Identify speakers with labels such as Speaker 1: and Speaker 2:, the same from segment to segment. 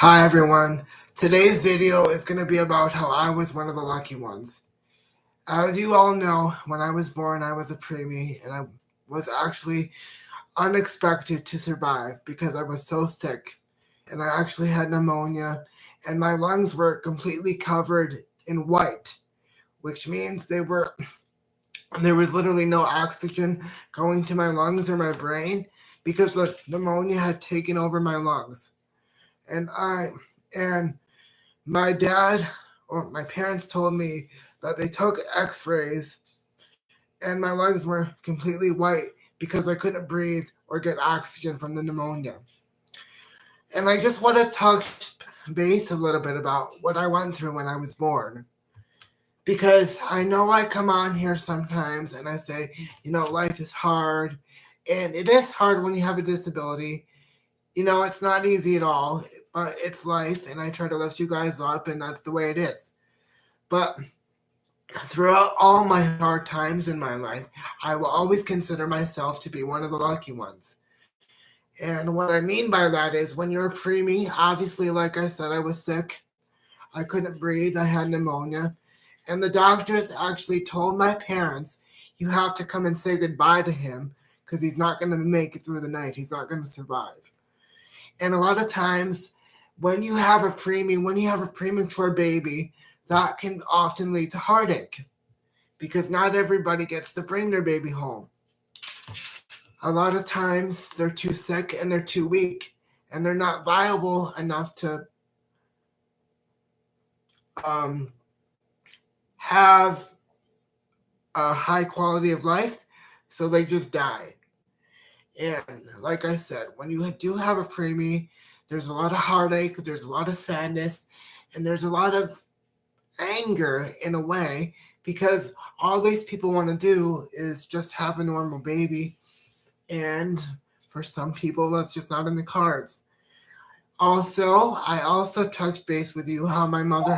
Speaker 1: Hi everyone. Today's video is going to be about how I was one of the lucky ones. As you all know, when I was born, I was a preemie, and I was actually unexpected to survive because I was so sick, and I actually had pneumonia, and my lungs were completely covered in white, which means there was literally no oxygen going to my lungs or my brain because the pneumonia had taken over my lungs. And and my dad or my parents told me that they took x-rays and my lungs were completely white because I couldn't breathe or get oxygen from the pneumonia. And I just want to touch base a little bit about what I went through when I was born. Because I know I come on here sometimes and I say, life is hard. And it is hard when you have a disability. It's not easy at all, but it's life, and I try to lift you guys up, and that's the way it is. But throughout all my hard times in my life, I will always consider myself to be one of the lucky ones. And what I mean by that is when you're a preemie, obviously, like I said, I was sick. I couldn't breathe. I had pneumonia. And the doctors actually told my parents, you have to come and say goodbye to him because he's not going to make it through the night. He's not going to survive. And a lot of times when you have a preemie, when you have a premature baby, that can often lead to heartache because not everybody gets to bring their baby home. A lot of times they're too sick and they're too weak and they're not viable enough to have a high quality of life, so they just die. And like I said, when you do have a preemie, there's a lot of heartache, there's a lot of sadness, and there's a lot of anger in a way because all these people want to do is just have a normal baby. And for some people, that's just not in the cards. Also, I also touched base with you how my mother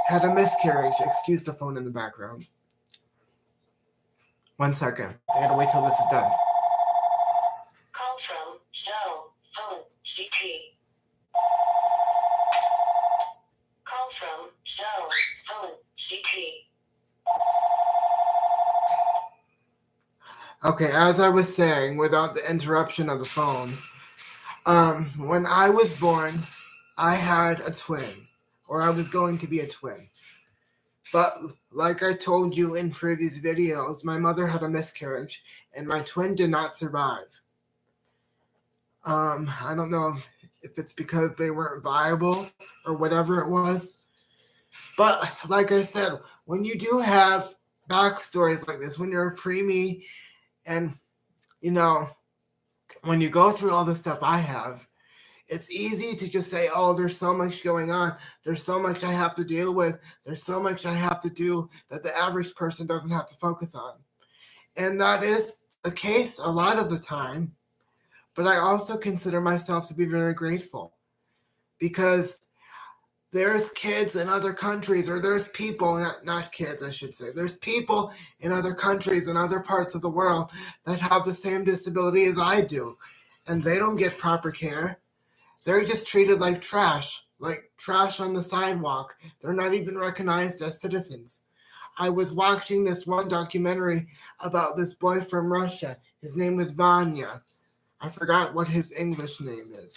Speaker 1: had a miscarriage. Excuse the phone in the background. 1 second. I gotta wait till this is done.
Speaker 2: Call from cell phone CT. Call from cell phone CT.
Speaker 1: Okay, as I was saying, without the interruption of the phone, when I was born, I had a twin, or I was going to be a twin. But like I told you in previous videos, my mother had a miscarriage, and my twin did not survive. I don't know if it's because they weren't viable or whatever it was. But like I said, when you do have backstories like this, when you're a preemie and, when you go through all the stuff I have, it's easy to just say, oh, there's so much going on. There's so much I have to deal with. There's so much I have to do that the average person doesn't have to focus on. And that is the case a lot of the time. But I also consider myself to be very grateful because there's kids in other countries, or there's people, not kids, I should say. There's people in other countries and other parts of the world that have the same disability as I do. And they don't get proper care. They're just treated like trash on the sidewalk. They're not even recognized as citizens. I was watching this one documentary about this boy from Russia. His name was Vanya. I forgot what his English name is.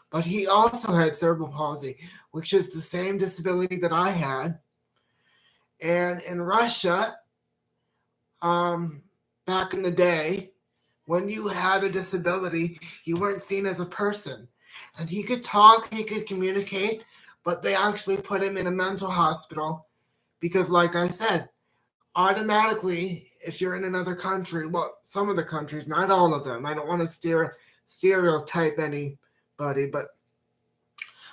Speaker 1: But he also had cerebral palsy, which is the same disability that I had. And in Russia, back in the day, when you had a disability, you weren't seen as a person. And he could talk, he could communicate, but they actually put him in a mental hospital because, like I said, automatically, if you're in another country, well, some of the countries, not all of them, I don't want to stereotype anybody, but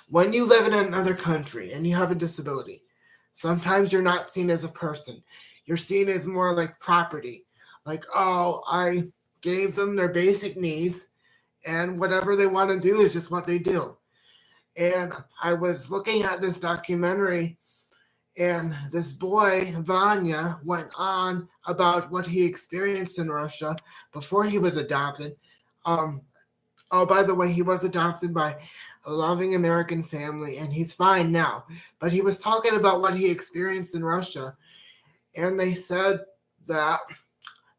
Speaker 1: when you live in another country and you have a disability, sometimes you're not seen as a person. You're seen as more like property. Like, oh, I gave them their basic needs, and whatever they want to do is just what they do. And I was looking at this documentary, and this boy, Vanya, went on about what he experienced in Russia before he was adopted. Oh, by the way, he was adopted by a loving American family, and he's fine now. But he was talking about what he experienced in Russia, and they said that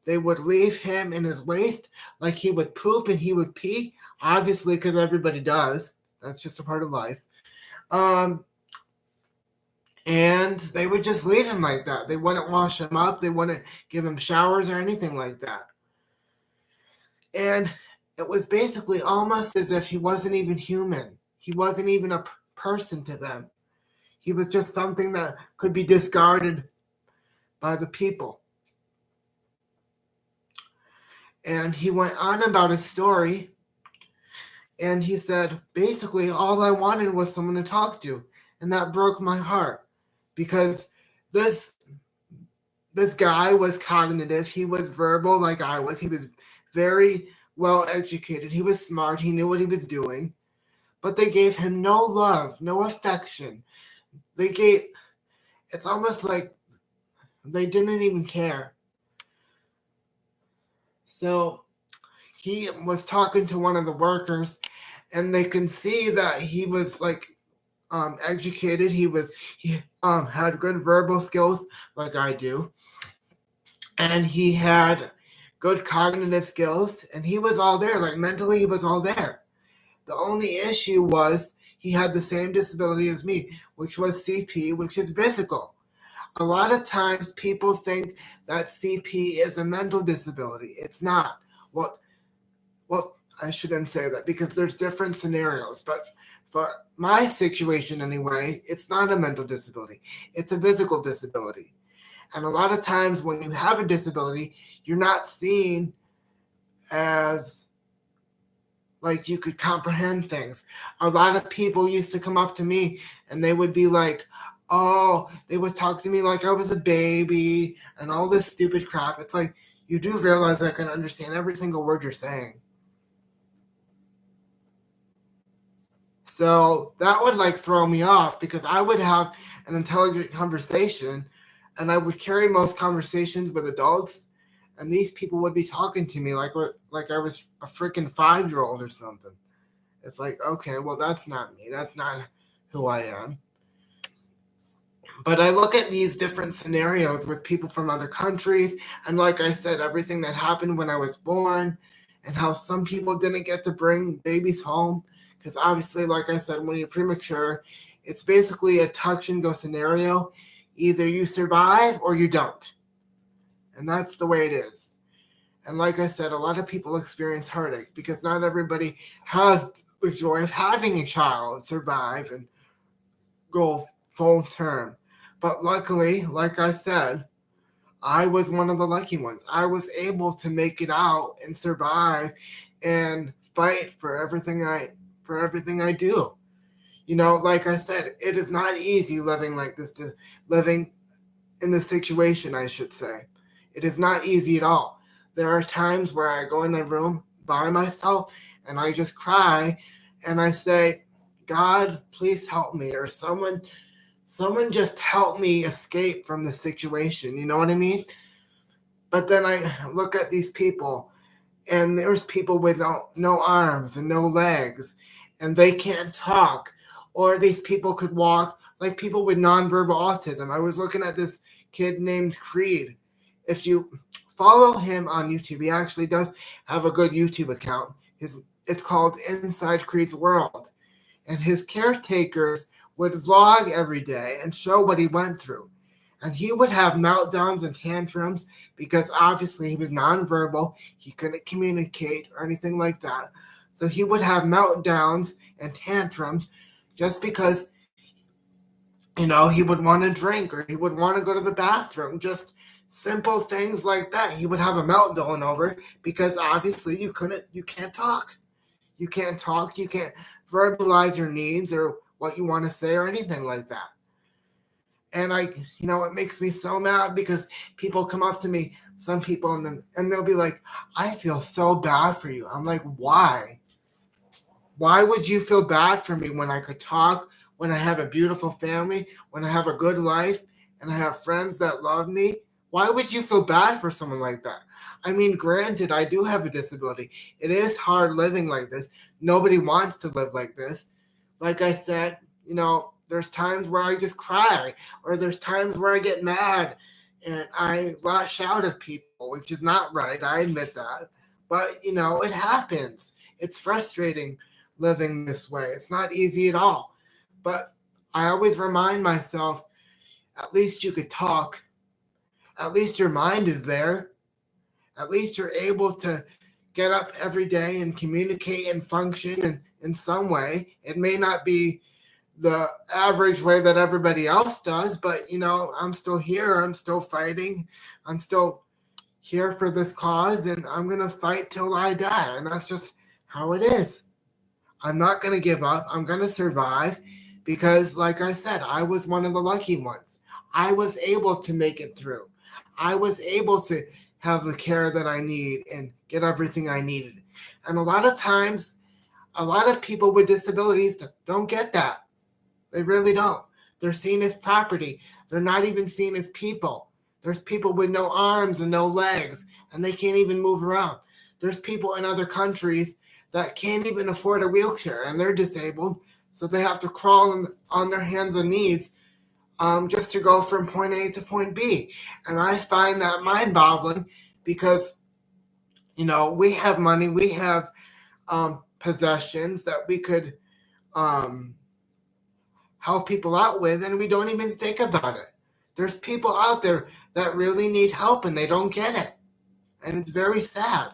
Speaker 1: they would leave him in his waste, like he would poop and he would pee, obviously, because everybody does. That's just a part of life. Um, and they would just leave him like that. They wouldn't wash him up, they wouldn't give him showers or anything like that. And it was basically almost as if he wasn't even human. He wasn't even a person to them. He was just something that could be discarded by the people. And he went on about his story, and he said, basically, all I wanted was someone to talk to. And that broke my heart because this this guy was cognitive. He was verbal like I was. He was very well educated. He was smart. He knew what he was doing. But they gave him no love, no affection. It's almost like they didn't even care. So he was talking to one of the workers, and they can see that he was like educated. He had good verbal skills like I do, and he had good cognitive skills, and he was all there. Like mentally, he was all there. The only issue was he had the same disability as me, which was CP, which is physical. A lot of times people think that CP is a mental disability. It's not. Well, I shouldn't say that because there's different scenarios, but for my situation anyway, it's not a mental disability. It's a physical disability. And a lot of times when you have a disability, you're not seen as like you could comprehend things. A lot of people used to come up to me and they would be like, oh, they would talk to me like I was a baby and all this stupid crap. It's like, you do realize I can understand every single word you're saying. So that would like throw me off because I would have an intelligent conversation and I would carry most conversations with adults, and these people would be talking to me like I was a freaking 5-year-old or something. It's like, okay, well, that's not me. That's not who I am. But I look at these different scenarios with people from other countries, and like I said, everything that happened when I was born, and how some people didn't get to bring babies home. Because obviously, like I said, when you're premature, it's basically a touch and go scenario. Either you survive or you don't. And that's the way it is. And like I said, a lot of people experience heartache because not everybody has the joy of having a child survive and go full term. But luckily, like I said, I was one of the lucky ones. I was able to make it out and survive and fight for everything I do. You know, like I said, it is not easy living like this, living in this situation, I should say. It is not easy at all. There are times where I go in my room by myself and I just cry and I say, God, please help me, or someone just help me escape from the situation. You know what I mean? But then I look at these people, and there's people with no arms and no legs, and they can't talk. Or these people could walk like people with nonverbal autism. I was looking at this kid named Creed. If you follow him on YouTube, he actually does have a good YouTube account. It's called Inside Creed's World. And his caretakers would vlog every day and show what he went through. And he would have meltdowns and tantrums because obviously he was nonverbal. He couldn't communicate or anything like that. So he would have meltdowns and tantrums just because, he would want to drink or he would want to go to the bathroom. Just simple things like that. He would have a meltdown over because obviously you can't talk. You can't talk. You can't verbalize your needs or what you want to say or anything like that. And it makes me so mad because people come up to me, some people, and they'll be like, I feel so bad for you. I'm like, why? Why would you feel bad for me when I could talk, when I have a beautiful family, when I have a good life, and I have friends that love me? Why would you feel bad for someone like that? I mean, granted, I do have a disability. It is hard living like this. Nobody wants to live like this. like I said, there's times where I just cry, or there's times where I get mad and I lash out at people, which is not right. I admit that. But, it happens. It's frustrating living this way. It's not easy at all. But I always remind myself, at least you could talk. At least your mind is there. At least you're able to get up every day and communicate and function in some way. It may not be the average way that everybody else does, but I'm still here. I'm still fighting. I'm still here for this cause, and I'm going to fight till I die. And that's just how it is. I'm not going to give up. I'm going to survive because, like I said, I was one of the lucky ones. I was able to make it through. I was able to have the care that I need and get everything I needed. And a lot of times, a lot of people with disabilities don't get that. They really don't. They're seen as property. They're not even seen as people. There's people with no arms and no legs, and they can't even move around. There's people in other countries that can't even afford a wheelchair, and they're disabled, so they have to crawl on their hands and knees just to go from point A to point B. And I find that mind-boggling because, we have money, we have possessions that we could help people out with, and we don't even think about it. There's people out there that really need help and they don't get it. And it's very sad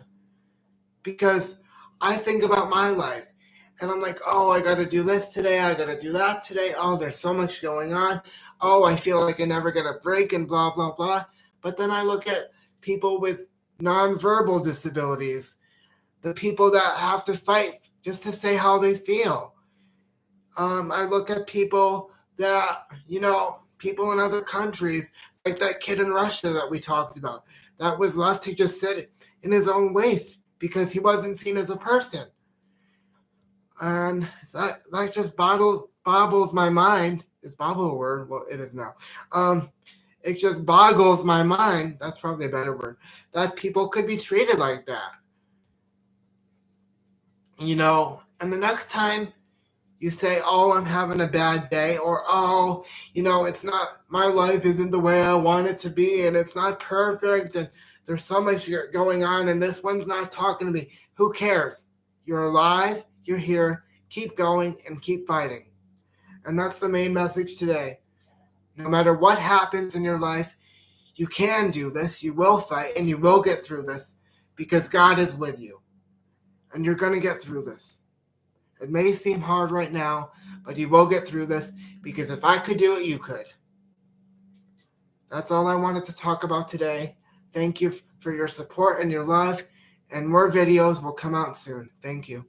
Speaker 1: because I think about my life and I'm like, oh, I got to do this today. I got to do that today. Oh, there's so much going on. Oh, I feel like I never get a break and blah, blah, blah. But then I look at people with nonverbal disabilities, the people that have to fight just to say how they feel. I look at people that, people in other countries, like that kid in Russia that we talked about, that was left to just sit in his own waste because he wasn't seen as a person. And that just bobbles my mind. Is bobble a word? Well, it is now. It just boggles my mind. That's probably a better word. That people could be treated like that. And the next time you say, oh, I'm having a bad day, or, oh, it's not, my life isn't the way I want it to be, and it's not perfect, and there's so much going on, and this one's not talking to me. Who cares? You're alive, you're here, keep going, and keep fighting. And that's the main message today. No matter what happens in your life, you can do this, you will fight, and you will get through this, because God is with you. And you're going to get through this. It may seem hard right now, but you will get through this, because if I could do it, you could. That's all I wanted to talk about today. Thank you for your support and your love, and more videos will come out soon. Thank you.